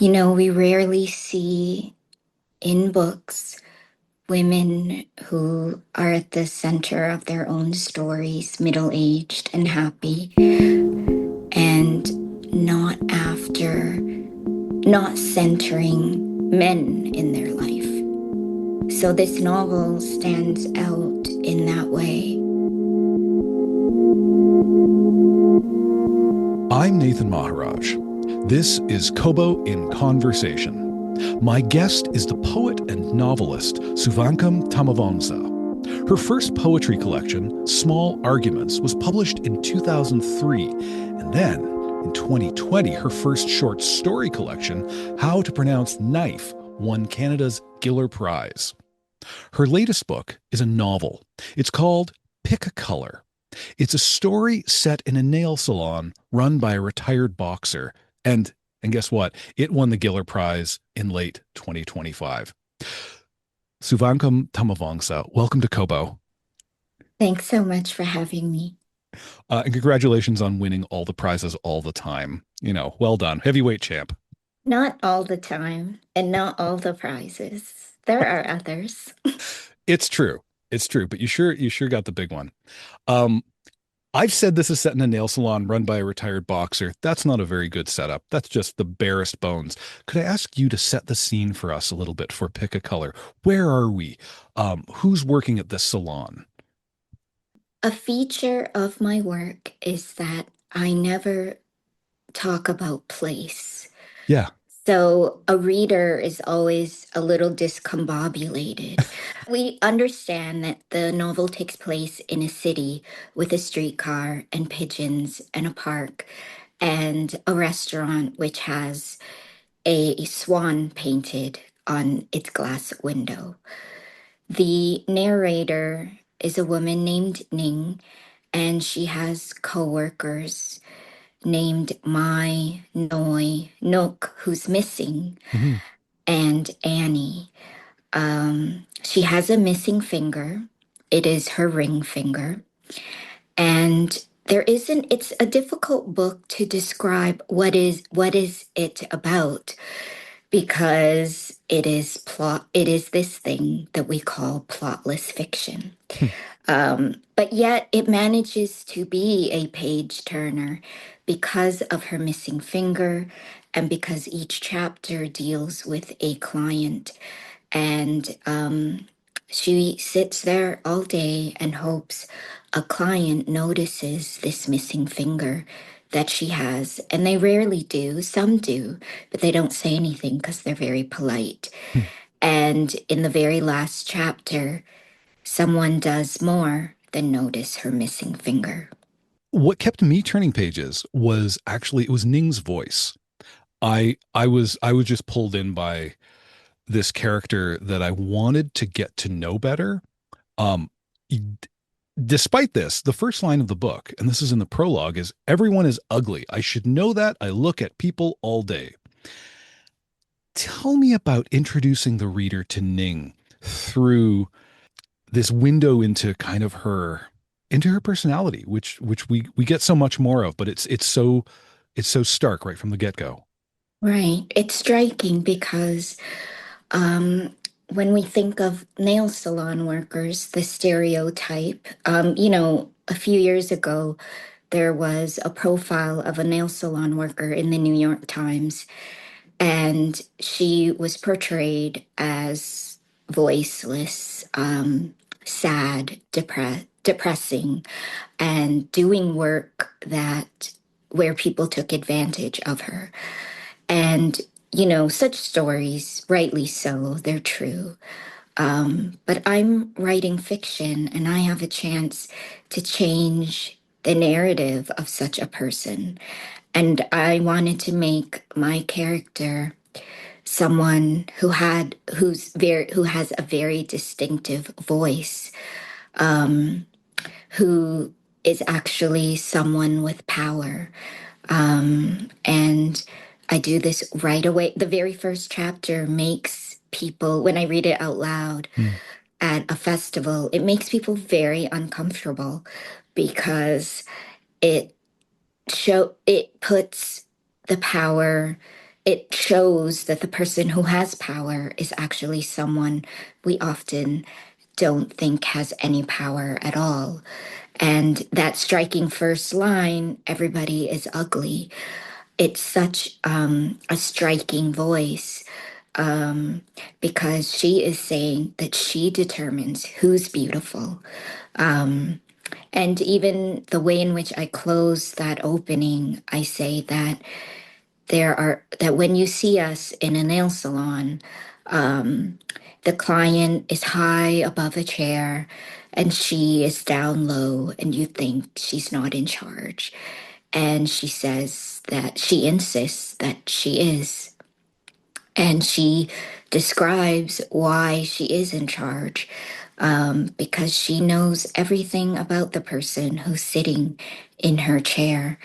We rarely see in books women who are at the center of their own stories, middle aged and happy, and not after, not centering men in their life. So this novel stands out in that way. I'm Nathan Maharaj. This is Kobo in Conversation. My guest is the poet and novelist Souvankham Thammavongsa. Her first poetry collection, Small Arguments, was published in 2003, and then in 2020, her first short story collection, How to Pronounce Knife, won Canada's Giller Prize. Her latest book is a novel. It's called Pick a Color. It's a story set in a nail salon run by a retired boxer. And guess what? It won the Giller Prize in late 2025. Souvankham Thammavongsa, welcome to Kobo. Thanks so much for having me. And congratulations on winning all the prizes all the time. Well done. Heavyweight champ. Not all the time, and not all the prizes. There are others. It's true. It's true, but you sure got the big one. Um, I've said this is set in a nail salon run by a retired boxer. That's not a very good setup. That's just the barest bones. Could I ask you to set the scene for us a little bit for Pick a Color? Where are we? Who's working at this salon? A feature of my work is that I never talk about place. Yeah. So a reader is always a little discombobulated. We understand that the novel takes place in a city with a streetcar and pigeons and a park and a restaurant which has a swan painted on its glass window. The narrator is a woman named Ning, and she has coworkers named Mai, Noi, Nook, who's missing, Mhm. and Annie. She has a missing finger. It is her ring finger. And there isn't, it's a difficult book to describe what is it about because it is this thing that we call plotless fiction. But yet it manages to be a page turner because of her missing finger and because each chapter deals with a client. And she sits there all day and hopes a client notices this missing finger that she has. And they rarely do. Some do, but they don't say anything because they're very polite. And in the very last chapter, someone does more than notice her missing finger. What kept me turning pages was actually it was Ning's voice. I was just pulled in by this character that I wanted to get to know better. Um, Despite this, the first line of the book, and this is in the prologue, is everyone is ugly. I should know that. I look at people all day. Tell me about introducing the reader to Ning through this window into her personality, which we get so much more of, but it's so stark right from the get-go. Right. It's striking because um, when we think of nail salon workers, the stereotype, a few years ago, there was a profile of a nail salon worker in the New York Times, and she was portrayed as voiceless, sad, depressing, and doing work that where people took advantage of her. And, such stories, rightly so, they're true. But I'm writing fiction and I have a chance to change the narrative of such a person. And I wanted to make my character someone who has a very distinctive voice, who is actually someone with power. And I do this right away. The very first chapter makes people, when I read it out loud Hmm. at a festival, it makes people very uncomfortable because it it puts the power it shows that the person who has power is actually someone we often don't think has any power at all. And that striking first line, everybody is ugly. It's such a striking voice, um, because she is saying that she determines who's beautiful. Um, and even the way in which I close that opening, I say that that when you see us in a nail salon, um, the client is high above a chair and she is down low, and you think she's not in charge. And she says that she insists that she is. And she describes why she is in charge, because she knows everything about the person who's sitting in her chair.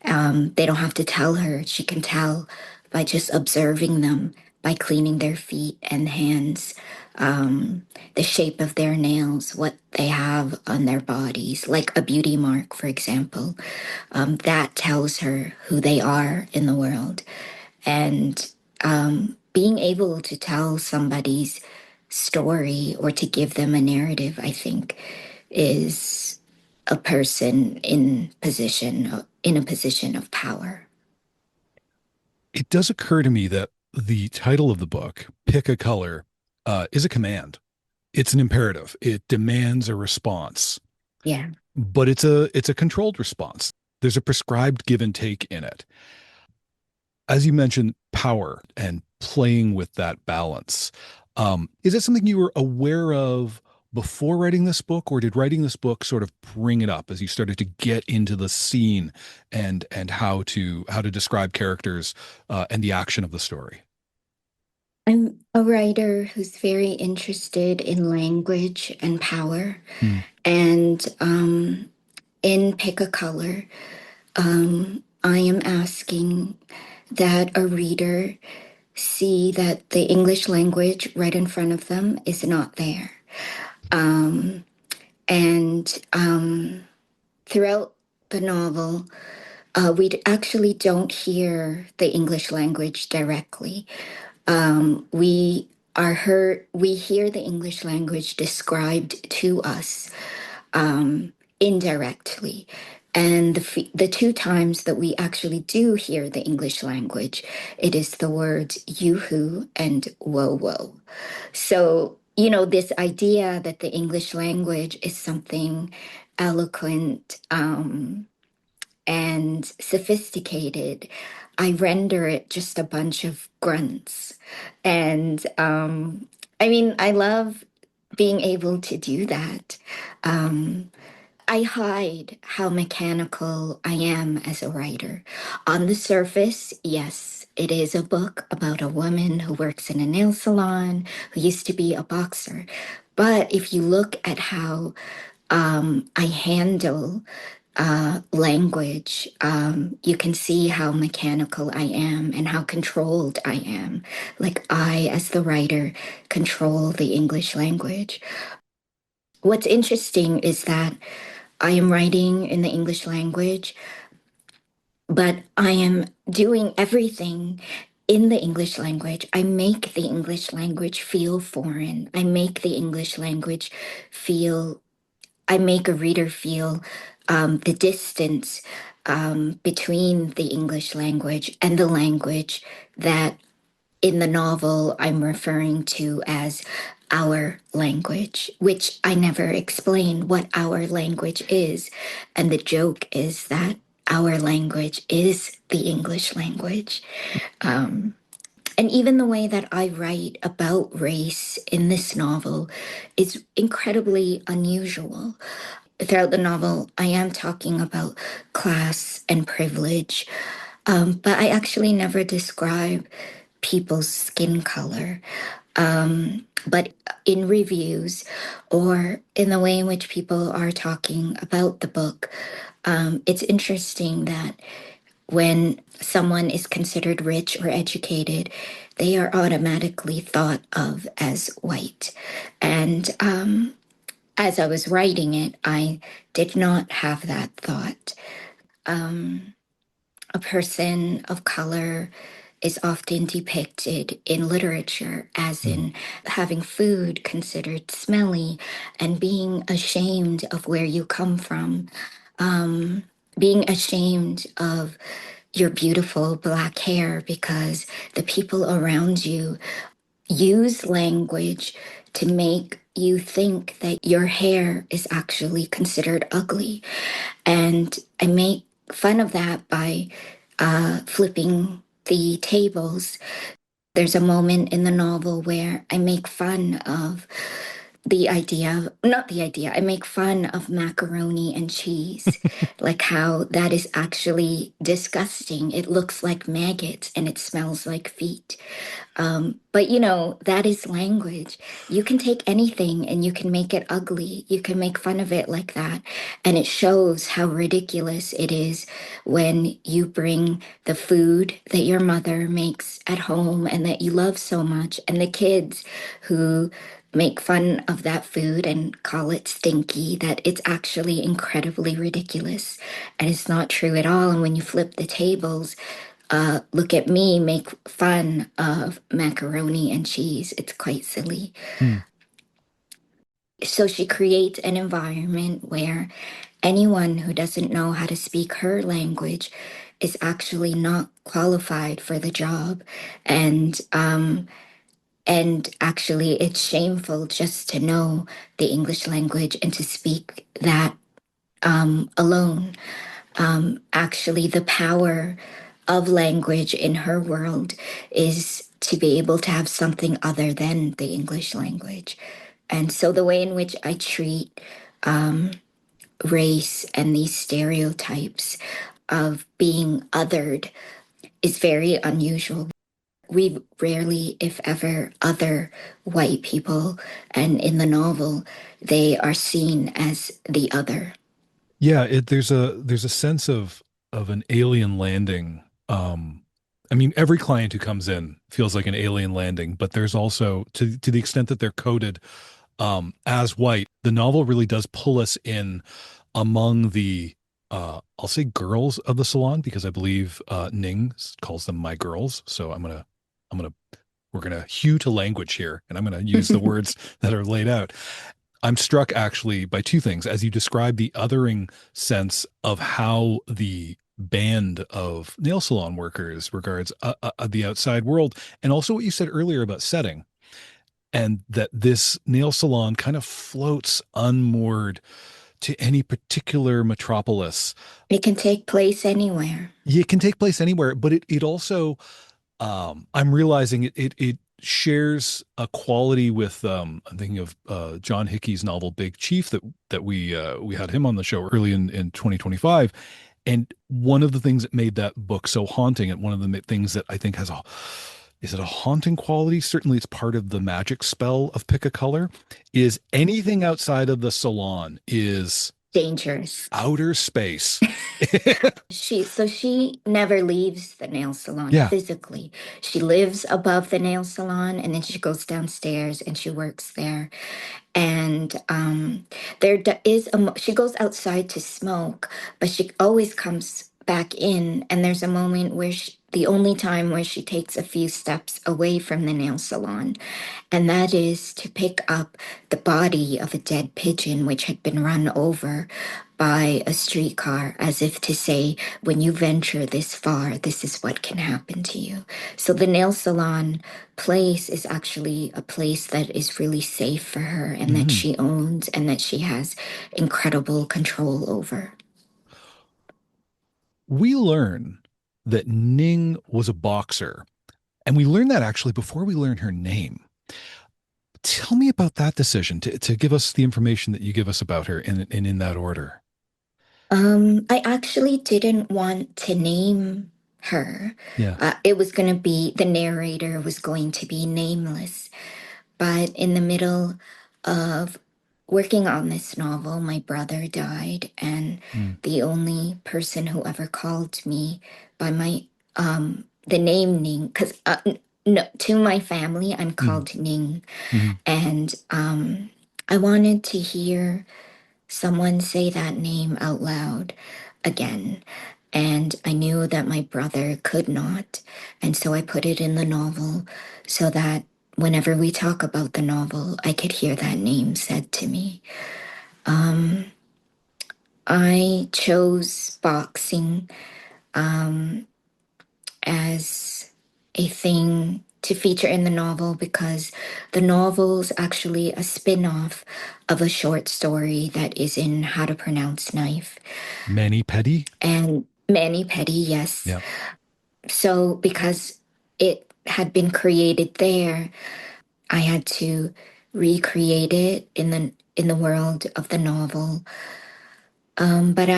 They don't have to tell her. She can tell by just observing them, by cleaning their feet and hands, the shape of their nails, what they have on their bodies, like a beauty mark, for example. That tells her who they are in the world. And being able to tell somebody's story or to give them a narrative, I think, is a person in a position of power. It does occur to me that the title of the book, Pick a Color, is a command. It's an imperative. It demands a response, Yeah. but it's a controlled response. There's a prescribed give and take in it. As you mentioned, power and playing with that balance. Is that something you were aware of before writing this book, or did writing this book sort of bring it up as you started to get into the scene and how to describe characters and the action of the story? I'm a writer who's very interested in language and power. Hmm. And in Pick a Color, I am asking that a reader see that the English language right in front of them is not there. Um, and throughout the novel, we actually don't hear the English language directly. We hear the English language described to us, indirectly. And the two times that we actually do hear the English language, it is the words yoo-hoo and whoa-whoa. So, this idea that the English language is something eloquent, and sophisticated, I render it just a bunch of grunts. And I mean, I love being able to do that. Um, I hide how mechanical I am as a writer. On the surface, yes, it is a book about a woman who works in a nail salon, who used to be a boxer. But if you look at how I handle language, you can see how mechanical I am and how controlled I am. Like I, as the writer, control the English language. What's interesting is that I am writing in the English language, but I am doing everything in the English language. I make the English language feel foreign. Feel, I make a reader feel the distance between the English language and the language that in the novel I'm referring to as our language, which I never explain what our language is. And the joke is that our language is the English language. Um, and even the way that I write about race in this novel is incredibly unusual. Throughout the novel, I am talking about class and privilege, but I actually never describe people's skin color. But in reviews or in the way in which people are talking about the book, it's interesting that when someone is considered rich or educated, they are automatically thought of as white. And as I was writing it, I did not have that thought. A person of color is often depicted in literature as Mm. in having food considered smelly and being ashamed of where you come from, um, being ashamed of your beautiful black hair because the people around you use language to make you think that your hair is actually considered ugly. And I make fun of that by flipping the tables. There's a moment in the novel where I make fun of not the idea, I make fun of macaroni and cheese, like how that is actually disgusting. It looks like maggots and it smells like feet. But that is language. You can take anything and you can make it ugly. You can make fun of it like that. And it shows how ridiculous it is when you bring the food that your mother makes at home and that you love so much, and the kids who make fun of that food and call it stinky, that it's actually incredibly ridiculous. And it's not true at all. And when you flip the tables, look at me make fun of macaroni and cheese. It's quite silly. Mm. So she creates an environment where anyone who doesn't know how to speak her language is actually not qualified for the job. And actually it's shameful just to know the English language and to speak that alone. Actually, the power of language in her world is to be able to have something other than the English language. And so the way in which I treat race and these stereotypes of being othered is very unusual. We rarely, if ever, other white people, and in the novel, they are seen as the other. Yeah, there's a sense of an alien landing. I mean, every client who comes in feels like an alien landing, but there's also to the extent that they're coded as white, the novel really does pull us in among the I'll say girls of the salon because I believe Ning calls them my girls. So I'm gonna we're gonna hew to language here, and I'm gonna use the words that are laid out. I'm struck actually by two things as you describe the othering sense of how the band of nail salon workers regards the outside world, and also what you said earlier about setting, and that this nail salon kind of floats unmoored to any particular metropolis. It can take place anywhere. It can take place anywhere, but it also I'm realizing it shares a quality with I'm thinking of John Hickey's novel Big Chief that we had him on the show early in 2025. And one of the things that made that book so haunting, and one of the things that I think has a is it a haunting quality? Certainly, it's part of the magic spell of Pick a Color. Is anything outside of the salon is Dangerous. outer space. She never leaves the nail salon Yeah. physically. She lives above the nail salon and then she goes downstairs and she works there. And she goes outside to smoke, but she always comes back in. And there's a moment where the only time where she takes a few steps away from the nail salon, and that is to pick up the body of a dead pigeon which had been run over by a streetcar, as if to say, when you venture this far, this is what can happen to you. So the nail salon place is actually a place that is really safe for her and that Mhm. she owns and that she has incredible control over. We learn that Ning was a boxer, and we learn that actually before we learn her name. Tell me about that decision to give us the information that you give us about her in that order. I actually didn't want to name her. Yeah. It was going to be, the narrator was going to be nameless. But in the middle of working on this novel, my brother died, and Mm. the only person who ever called me by the name Ning, because no, to my family, I'm Mhm. called Ning. Mhm. And I wanted to hear someone say that name out loud again. And I knew that my brother could not. And so I put it in the novel so that whenever we talk about the novel, I could hear that name said to me. Um, I chose boxing as a thing to feature in the novel because the novel's actually a spin-off of a short story that is in How to Pronounce Knife. Mani Petty? And Manny Petty, yes. Yeah. So because it had been created there, I had to recreate it in the world of the novel. But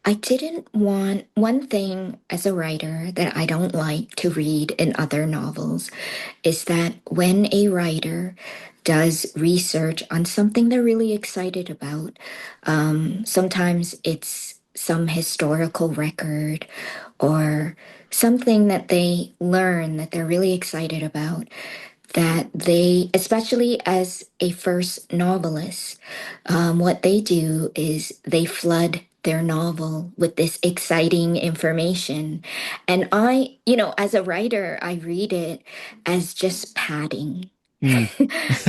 I didn't want one thing as a writer that I don't like to read in other novels is that when a writer does research on something they're really excited about, sometimes it's some historical record or something that they learn that they're really excited about, that they, especially as a first novelist, what they do is they flood their novel with this exciting information. And as a writer, I read it as just padding. Mm.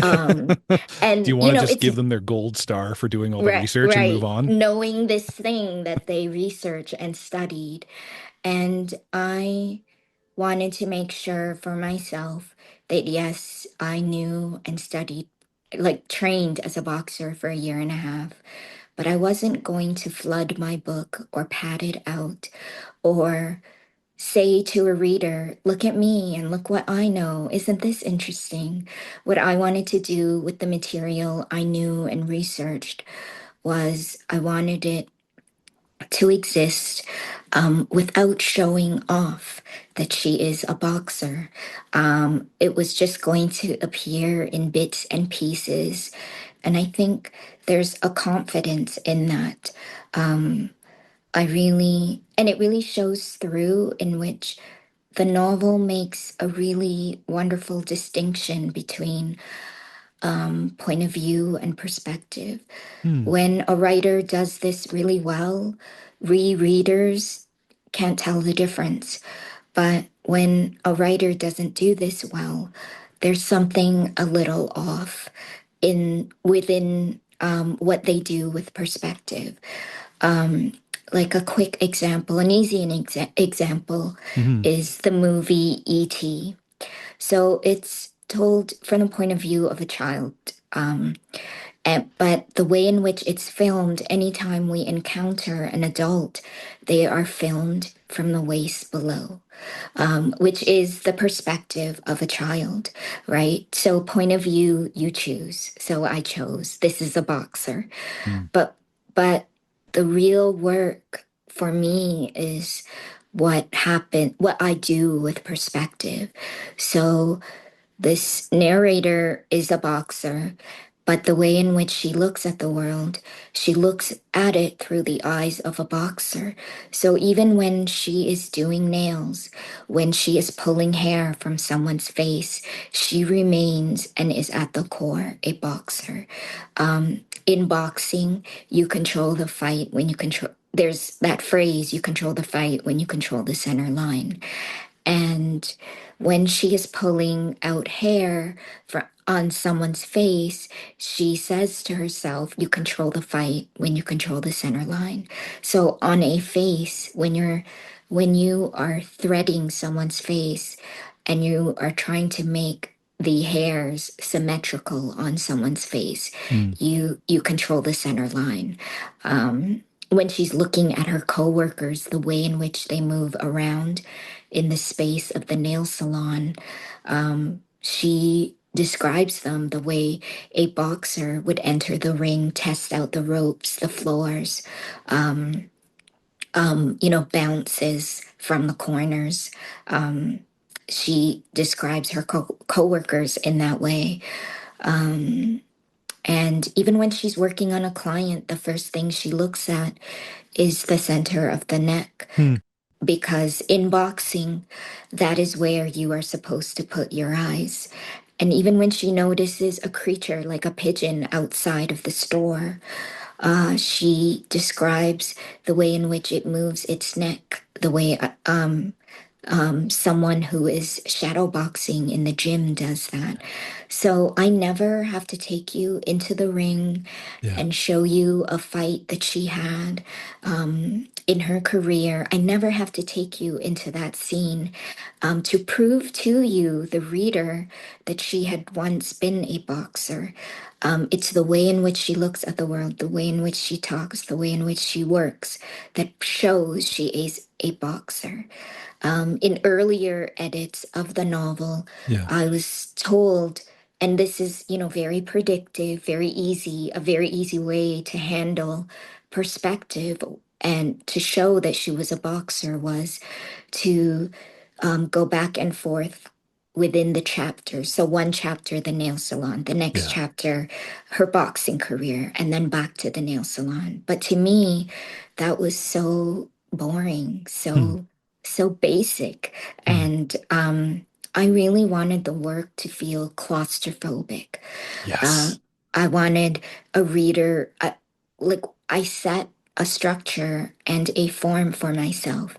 um, Do you and, want to just it's give them their gold star for doing all the right, research and move right, on? knowing this thing that they research and studied. And I wanted to make sure for myself that yes, I knew and studied, like trained as a boxer for a year and a half, but I wasn't going to flood my book or pad it out or say to a reader, look at me and look what I know. Isn't this interesting? What I wanted to do with the material I knew and researched was I wanted it to exist without showing off that she is a boxer. It was just going to appear in bits and pieces. And I think there's a confidence in that. And it really shows through in which the novel makes a really wonderful distinction between point of view and perspective. Hmm. When a writer does this really well, rereaders can't tell the difference. But when a writer doesn't do this well, there's something a little off in within what they do with perspective. Like a quick example, an easy example Hmm. is the movie E.T. So it's told from the point of view of a child. But the way in which it's filmed, anytime we encounter an adult, they are filmed from the waist below, which is the perspective of a child, right? So, point of view, you choose. So, I chose. This is a boxer. Hmm. But the real work for me is what I do with perspective. So, this narrator is a boxer, but the way in which she looks at the world, she looks at it through the eyes of a boxer. So even when she is doing nails, when she is pulling hair from someone's face, she remains and is at the core a boxer. In boxing, you control the fight when you control. There's that phrase, you control the fight when you control the center line. And when she is pulling out hair on someone's face, she says to herself, you control the fight when you control the center line. So on a face, when you are threading someone's face and you are trying to make the hairs symmetrical on someone's face, Hmm. you control the center line. When she's looking at her coworkers, the way in which they move around in the space of the nail salon, she describes them the way a boxer would enter the ring, test out the ropes, the floors, bounces from the corners. Um, she describes her coworkers in that way. And even when she's working on a client, the first thing she looks at is the center of the neck. Hmm. Because in boxing, that is where you are supposed to put your eyes. And even when she notices a creature like a pigeon outside of the store, She describes the way in which it moves its neck, the way someone who is shadow boxing in the gym does that. So I never have to take you into the ring Yeah. and show you a fight that she had in her career. I never have to take you into that scene to prove to you, the reader, that she had once been a boxer. It's the way in which she looks at the world, the way in which she talks, the way in which she works that shows she is a boxer. In earlier edits of the novel, Yeah. I was told, and this is, very predictive, very easy, a very easy way to handle perspective and to show that she was a boxer was to go back and forth within the chapters. So one chapter, the nail salon, the next Yeah. chapter, her boxing career, and then back to the nail salon. But to me, that was so boring, Hmm. so basic. Hmm. And I really wanted the work to feel claustrophobic. Uh, Yes. I wanted a reader, like I set a structure and a form for myself.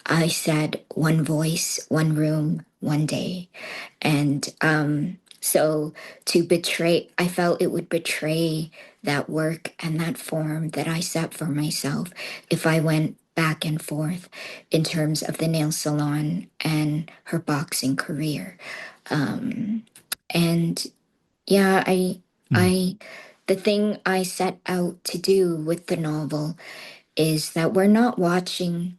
I said one voice, one room, one day. And so to betray, I felt it would betray that work and that form that I set for myself if I went back and forth in terms of the nail salon and her boxing career. Um, and yeah, Hmm. I, the thing I set out to do with the novel is that we're not watching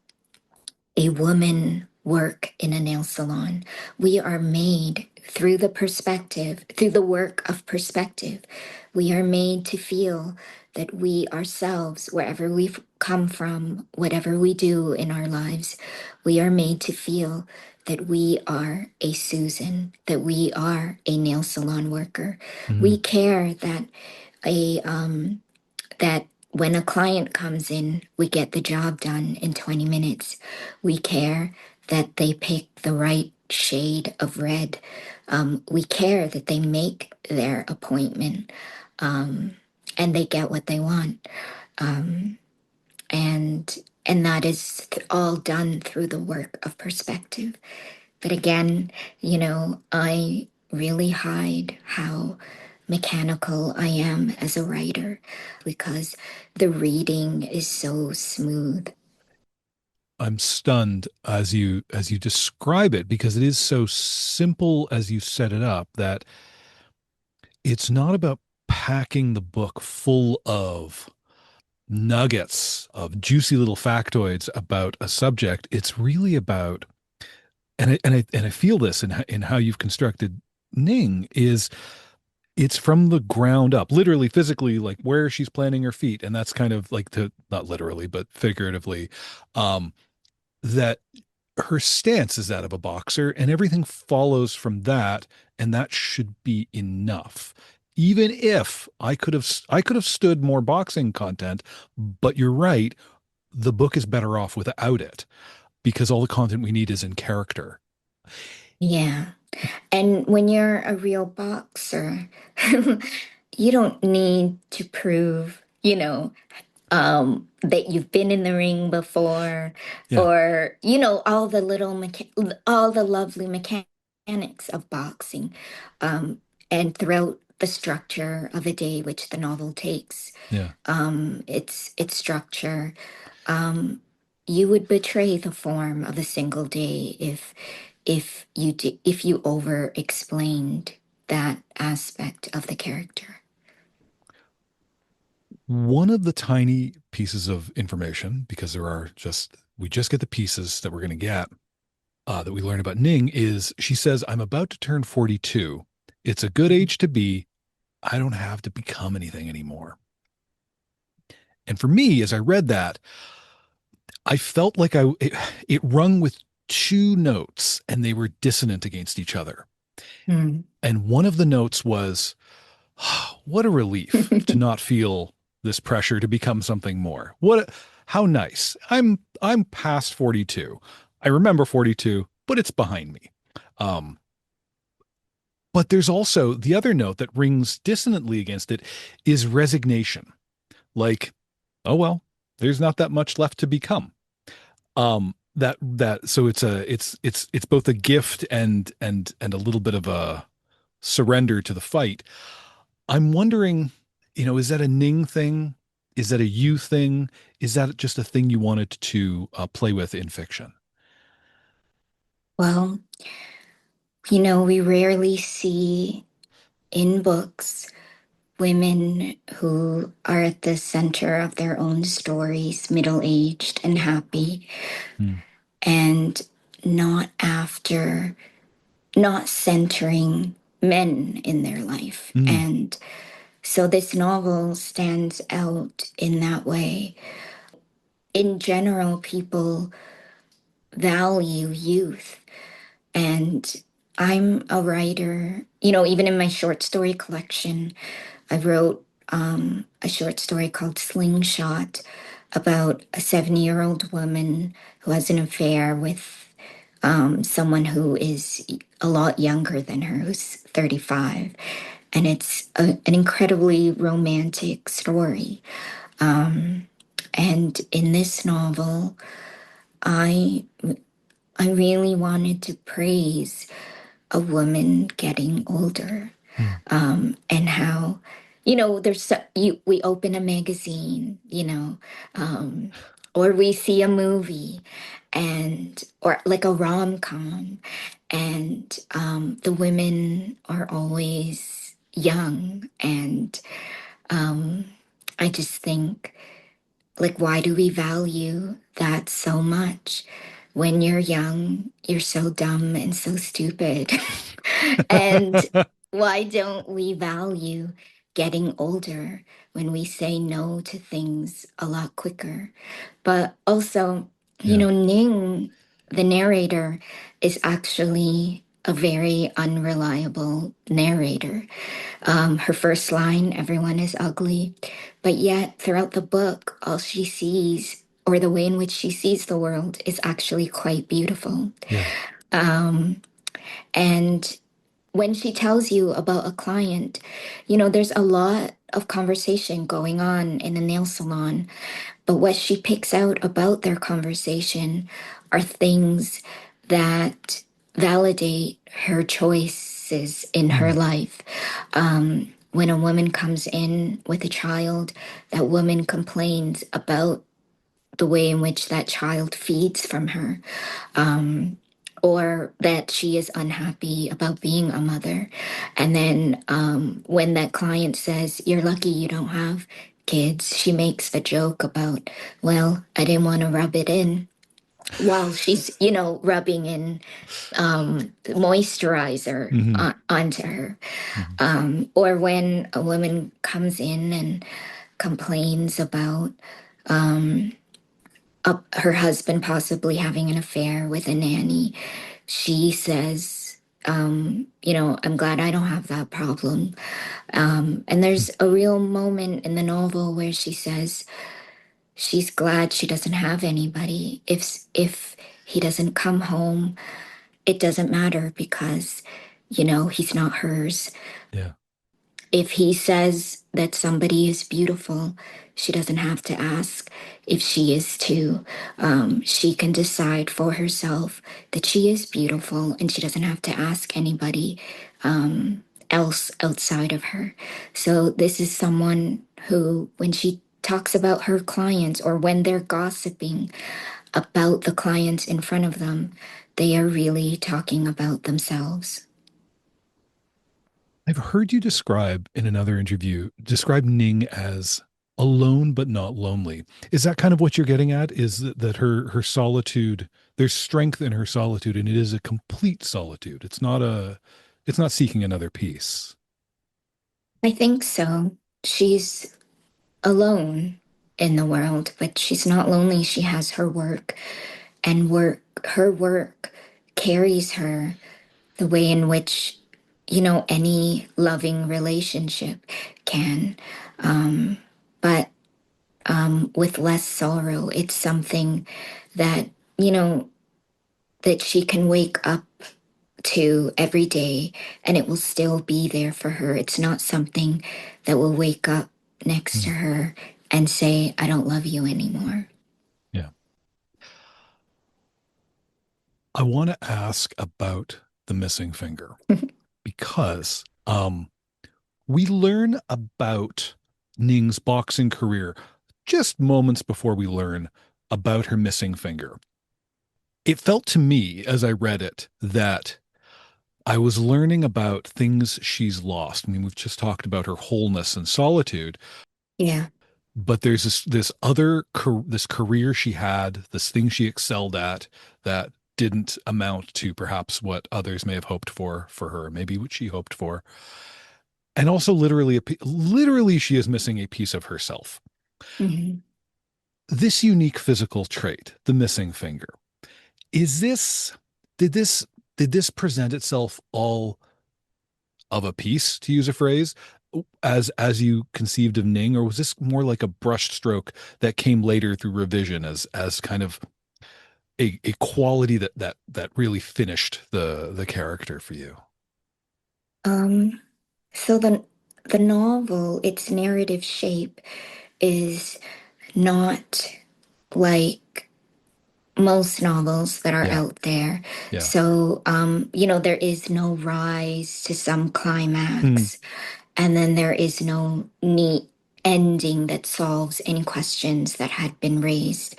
a woman work in a nail salon. We are made through the perspective, through the work of perspective. We are made to feel that we ourselves, wherever we've come from, whatever we do in our lives, we are made to feel that we are a Susan, that we are a nail salon worker. Hmm. We care that a that when a client comes in, we get the job done in 20 minutes. We care that they pick the right shade of red. We care that they make their appointment um, and they get what they want. Um, and and that is all done through the work of perspective. But again, I really hide how mechanical I am as a writer because the reading is so smooth. I'm stunned as you describe it because it is so simple as you set it up that it's not about packing the book full of nuggets of juicy little factoids about a subject. It's really about, and I feel this in how you've constructed Ning, is it's from the ground up, literally, physically, like where she's planting her feet, and that's kind of like, to not literally but figuratively, um, that her stance is that of a boxer, and everything follows from that, and that should be enough. Even if I could have stood more boxing content, but you're right, the book is better off without it because all the content we need is in character. Yeah. And when you're a real boxer, you don't need to prove, that you've been in the ring before, Yeah, or all the all the lovely mechanics of boxing, and throughout the structure of a day, which the novel takes, yeah. its structure, um, you would betray the form of a single day if you over explained that aspect of the character. One of the tiny pieces of information, because we just get the pieces that we're going to get, that we learn about Ning, is she says, I'm about to turn 42. It's a good age to be. I don't have to become anything anymore. And for me, as I read that, I felt like it rung with two notes and they were dissonant against each other. Hmm. And one of the notes was, oh, what a relief to not feel this pressure to become something more. How nice. I'm past 42. I remember 42, but it's behind me. Um, but there's also the other note that rings dissonantly against it is resignation. Like, oh well, there's not that much left to become. That so it's both a gift and a little bit of a surrender to the fight. I'm wondering, is that a Ning thing? Is that a you thing? Is that just a thing you wanted to play with in fiction? Well, we rarely see in books women who are at the center of their own stories, middle-aged and happy, Hmm. and not after, not centering men in their life. Mm, And so this novel stands out in that way. In general, people value youth. And I'm a writer, even in my short story collection, I wrote a short story called Slingshot about a 70-year-old woman who has an affair with someone who is a lot younger than her, who's 35. And it's an incredibly romantic story. And in this novel, I I really wanted to praise a woman getting older, mm, and how we open a magazine, um, or we see a movie, and or like a rom-com, and the women are always young, and I just think, like, why do we value that so much? When you're young, you're so dumb and so stupid. And why don't we value getting older when we say no to things a lot quicker? But also, yeah. Ning, the narrator, is actually a very unreliable narrator. Her first line, everyone is ugly. But yet, throughout the book, all she sees, or the way in which she sees the world, is actually quite beautiful. Yeah. And when she tells you about a client, there's a lot of conversation going on in the nail salon. But what she picks out about their conversation are things that validate her choices in her Mm, life. When a woman comes in with a child, that woman complains about the way in which that child feeds from her, or that she is unhappy about being a mother. And then when that client says, "You're lucky you don't have kids," she makes the joke about, "Well, I didn't want to rub it in," while she's, rubbing in moisturizer mhm, onto her. mhm. Or when a woman comes in and complains about her husband possibly having an affair with a nanny, she says, "I'm glad I don't have that problem." And there's a real moment in the novel where she says she's glad she doesn't have anybody. If he doesn't come home, it doesn't matter because, he's not hers. Yeah. If he says that somebody is beautiful, she doesn't have to ask if she is too. She can decide for herself that she is beautiful, and she doesn't have to ask anybody else outside of her. So, this is someone who, when she talks about her clients, or when they're gossiping about the clients in front of them, they are really talking about themselves. I've heard you describe in another interview, describe Ning as alone but not lonely. Is that kind of what you're getting at? Is that her solitude, there's strength in her solitude, and it is a complete solitude. It's not seeking another piece. I think so. She's alone in the world, but she's not lonely. She has her work, and her work carries her the way in which, any loving relationship can. But with less sorrow, it's something that, you know, that she can wake up to every day, and it will still be there for her. It's not something that will wake up next to Hmm. her and say, I don't love you anymore. Yeah. I want to ask about the missing finger because we learn about Ning's boxing career just moments before we learn about her missing finger. It felt to me as I read it that I was learning about things she's lost. I mean, we've just talked about her wholeness and solitude, Yeah. but there's this other this career she had, this thing she excelled at that didn't amount to perhaps what others may have hoped for her, maybe what she hoped for. And also literally she is missing a piece of herself. Mhm. This unique physical trait, the missing finger, is this did this did this present itself all of a piece, to use a phrase, as you conceived of Ning, or was this more like a brushstroke that came later through revision as kind of a quality that really finished the character for you? Um, so the novel, its narrative shape is not like most novels that are Yeah, out there. yeah. So, there is no rise to some Hmm. climax, and then there is no neat ending that solves any questions that had been raised.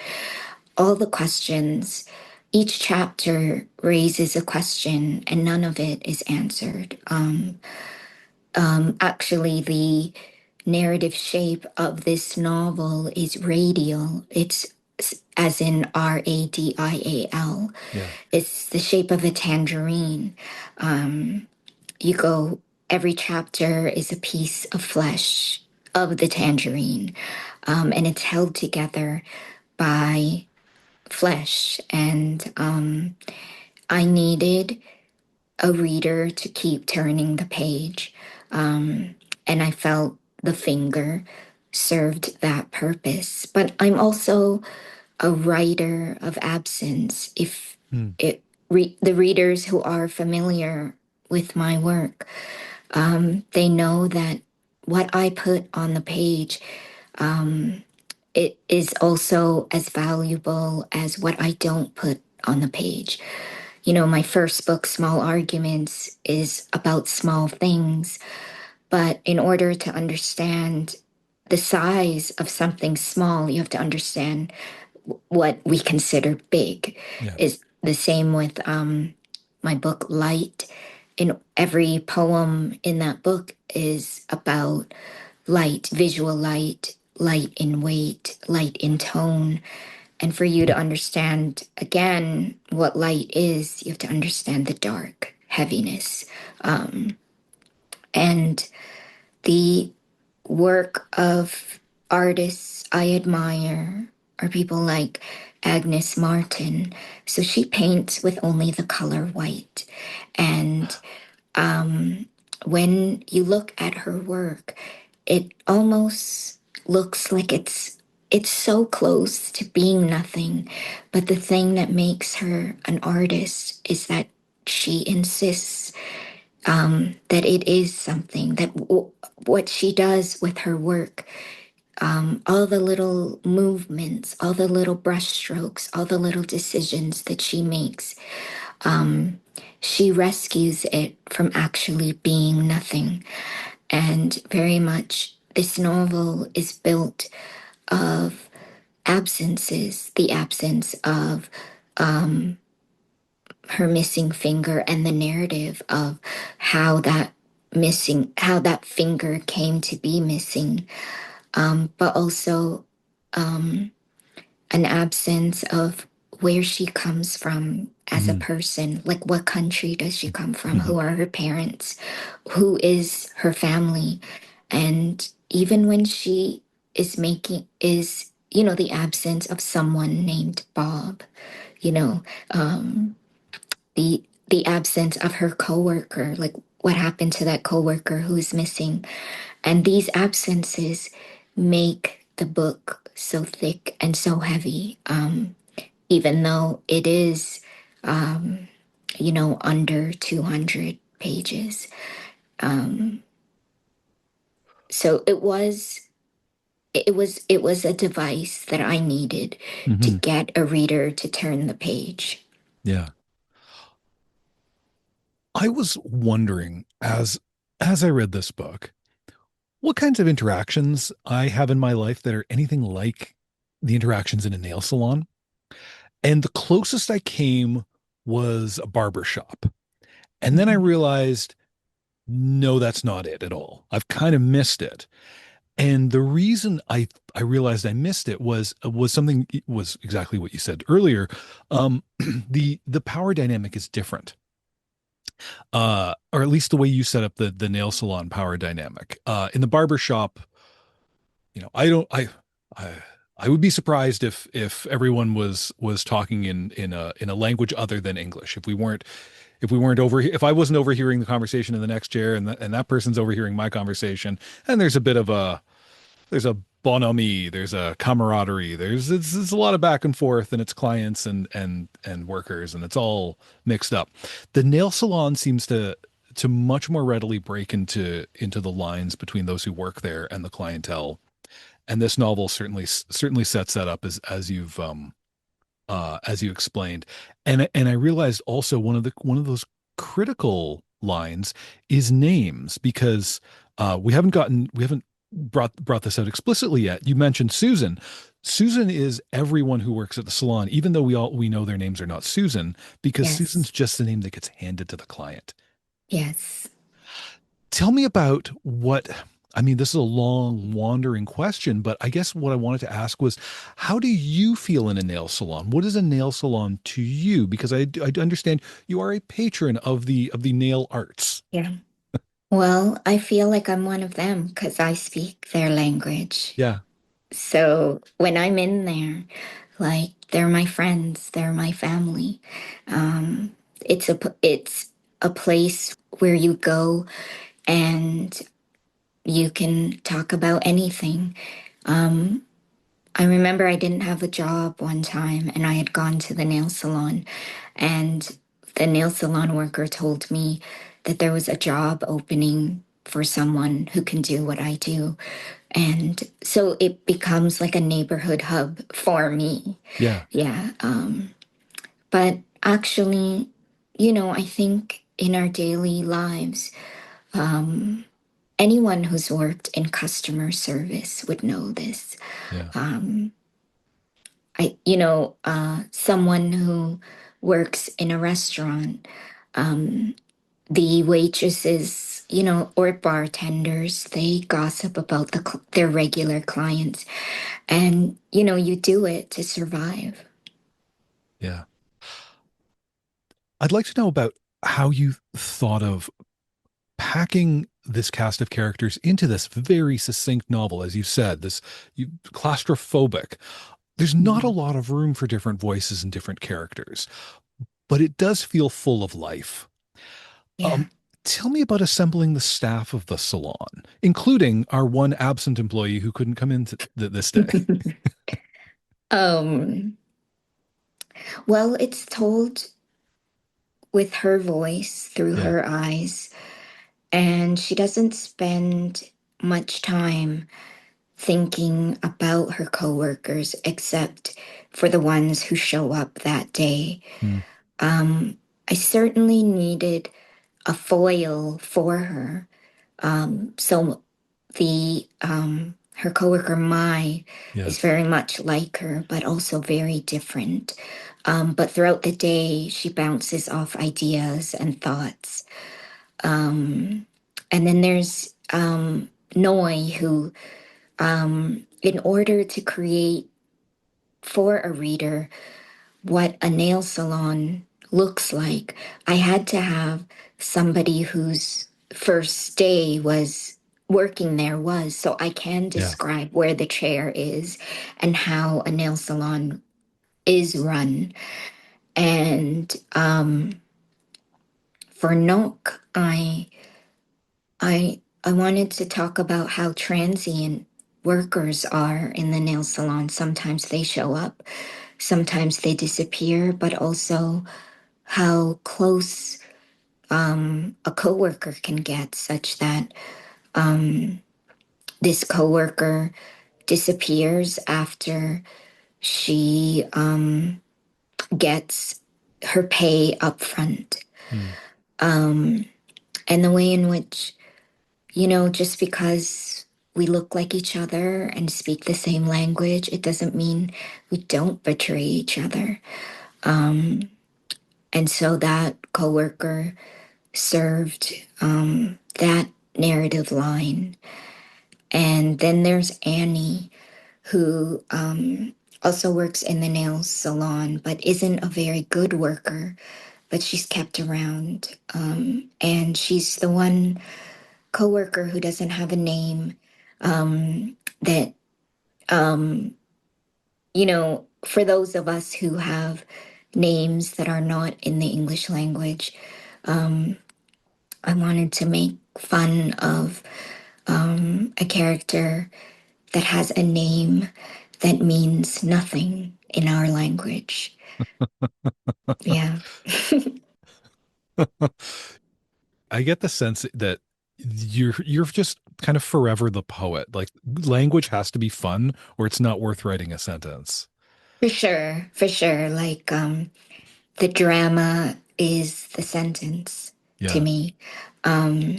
All the questions, each chapter raises a question, and none of it is answered. Actually, the narrative shape of this novel is radial. It's as in radial. Yeah. It's the shape of a tangerine. You go, every chapter is a piece of flesh of the tangerine, and it's held together by flesh. And I needed a reader to keep turning the page. And I felt the finger served that purpose. But I'm also a writer of absence. If Hmm. the readers who are familiar with my work, they know that what I put on the page, it is also as valuable as what I don't put on the page. My first book, Small Arguments, is about small things. But in order to understand the size of something small, you have to understand what we consider big. Yeah. Is the same with my book, Light. In every poem in that book is about light, visual light, light in weight, light in tone. And for you to understand again what light is, you have to understand the dark, heaviness. And the work of artists I admire are people like Agnes Martin. So she paints with only the color white. And when you look at her work, it almost looks like it's so close to being nothing. But the thing that makes her an artist is that she insists that it is something that what she does with her work, all the little movements, all the little brushstrokes, all the little decisions that she makes, she rescues it from actually being nothing. And very much this novel is built of absences, the absence of her missing finger and the narrative of how that finger came to be missing, but also an absence of where she comes from as a Hmm. person. Like, what country does she come from? Who are her parents? Who is her family? And even when she is the absence of someone named Bob, you know, the absence of her coworker, like what happened to that coworker who's missing. And these absences make the book so thick and so heavy, even though it is, under 200 pages. So it was. it was a device that I needed to Hmm. get a reader to turn the page. Yeah. I was wondering as I read this book, what kinds of interactions I have in my life that are anything like the interactions in a nail salon. And the closest I came was a barber shop. And then I Mhm. realized, no, that's not it at all. I've kind of missed it. And the reason I realized I missed it was something was exactly what you said earlier. The power dynamic is different, or at least the way you set up the nail salon power dynamic. In the barber shop, I don't I I would be surprised if everyone was talking in a language other than English. If we weren't if I wasn't overhearing the conversation in the next chair, and that person's overhearing my conversation, and there's a bonhomie, there's a camaraderie, it's a lot of back and forth, and it's clients and workers, and it's all mixed up. The nail salon seems to much more readily break into the lines between those who work there and the clientele, and this novel certainly sets that up as you explained. And I realized also one of those critical lines is names, because we haven't brought this out explicitly yet. You mentioned Susan. Susan is everyone who works at the salon, even though we know their names are not Susan, because Yes. Susan's just the name that gets handed to the client. Yes. Tell me about what, I mean, this is a long, wandering question, but I guess what I wanted to ask was, how do you feel in a nail salon? What is a nail salon to you? Because I understand you are a patron of the nail arts. Yeah. Well, I feel like I'm one of them because I speak their language. Yeah, So when I'm in there, like they're my friends, they're my family. It's a place where you go and you can talk about anything. Um, I remember I didn't have a job one time and I had gone to the nail salon, and the nail salon worker told me that there was a job opening for someone who can do what I do. And so it becomes like a neighborhood hub for me. yeah, Yeah. But actually, I think in our daily lives, anyone who's worked in customer service would know this. yeah, Um, someone who works in a restaurant, the waitresses, or bartenders, they gossip about their regular clients, and you do it to survive. yeah. I'd like to know about how you thought of packing this cast of characters into this very succinct novel. As you said, claustrophobic. There's not a Mhm. lot of room for different voices and different characters, but it does feel full of life. Yeah. Um, Tell me about assembling the staff of the salon, including our one absent employee who couldn't come in this day. um, well, it's told with her voice through Yeah, her eyes, and she doesn't spend much time thinking about her coworkers except for the ones who show up that day. mm, Um, I certainly needed a foil for her. So the her coworker Mai is yes, very much like her, but also very different. But throughout the day, she bounces off ideas and thoughts. And then there's Noi, who, in order to create for a reader what a nail salon looks like, I had to have somebody whose first day was working there was, so I can yeah, describe where the chair is and how a nail salon is run. And for Nook, I wanted to talk about how transient workers are in the nail salon. Sometimes they show up, sometimes they disappear, but also how close a coworker can get, such that this coworker disappears after she gets her pay up front. Hmm. Um, and the way in which, just because we look like each other and speak the same language, it doesn't mean we don't betray each other. Um, and so that coworker served that narrative line. And then there's Annie, who also works in the nail salon, but isn't a very good worker, but she's kept around. And she's the one coworker who doesn't have a name that, for those of us who have names that are not in the English language, I wanted to make fun of a character that has a name that means nothing in our language. Yeah. I get the sense that you're just kind of forever the poet. Like language has to be fun or it's not worth writing a sentence. For sure, for sure. Like the drama is the sentence to Yeah. me. Um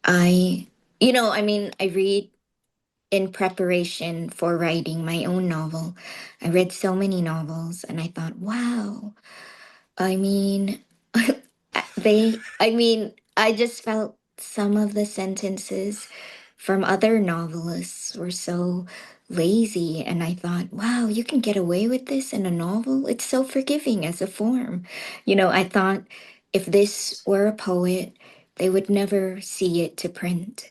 I I read in preparation for writing my own novel. I read so many novels and I thought, wow, I mean, I just felt some of the sentences from other novelists were so lazy. And I thought, wow, you can get away with this in a novel? It's so forgiving as a form. I thought if this were a poet, they would never see it to print.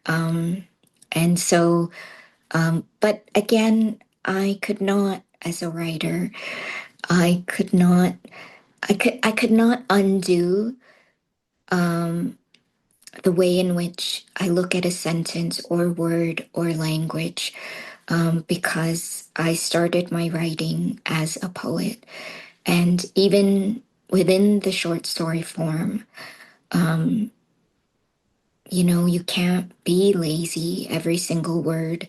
Um, and so, but again, I could not, as a writer, I could not I could not undo um, the way in which I look at a sentence or word or language because I started my writing as a poet. And even within the short story form, um, you can't be lazy. Every single word,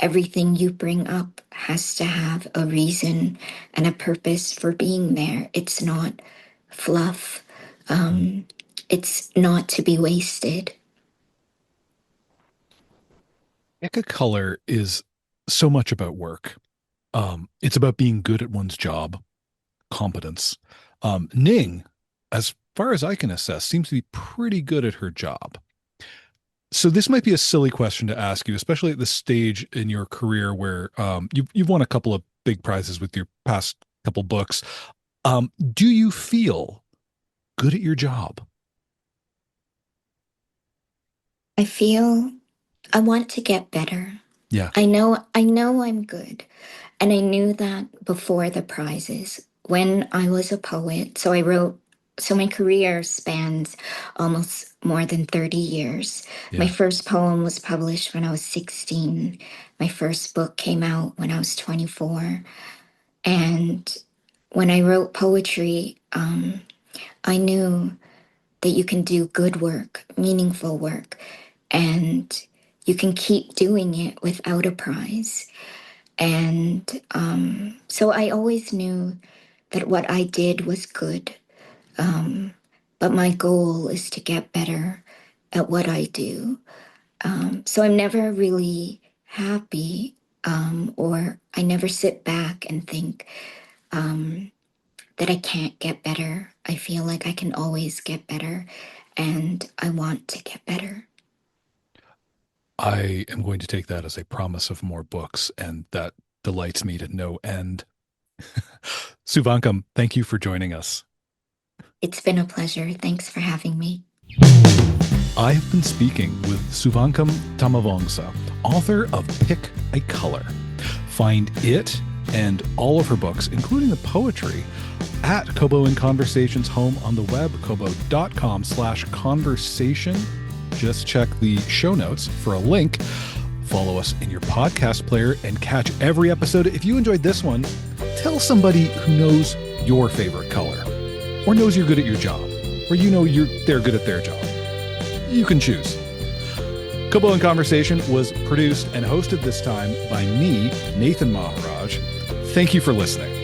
everything you bring up has to have a reason and a purpose for being there. It's not fluff. Mm. Um, it's not to be wasted. Pick a color is so much about work. It's about being good at one's job, competence. Ning, as far as I can assess, seems to be pretty good at her job. So this might be a silly question to ask you, especially at this stage in your career where you've won a couple of big prizes with your past couple books. Do you feel good at your job? I feel I want to get better. Yeah, I know I'm good. And I knew that before the prizes. When I was a poet, so my career spans almost more than 30 years. My yeah. first poem was published when I was 16. My first book came out when I was 24. And when I wrote poetry, I knew that you can do good work, meaningful work, and you can keep doing it without a prize. And so I always knew that what I did was good. Um, but my goal is to get better at what I do. So I'm never really happy, or I never sit back and think that I can't get better. I feel like I can always get better, and I want to get better. I am going to take that as a promise of more books, and that delights me to no end. Suvankam, thank you for joining us. It's been a pleasure. Thanks for having me. I have been speaking with Souvankham Thammavongsa, author of Pick a Color. Find it and all of her books, including the poetry, at Kobo in Conversations home on the web, kobo.com/conversation. Just check the show notes for a link. Follow us in your podcast player and catch every episode. If you enjoyed this one, tell somebody who knows your favorite color or knows you're good at your job or they're good at their job. You can choose. Kobo in Conversation was produced and hosted this time by me, Nathan Maharaj. Thank you for listening.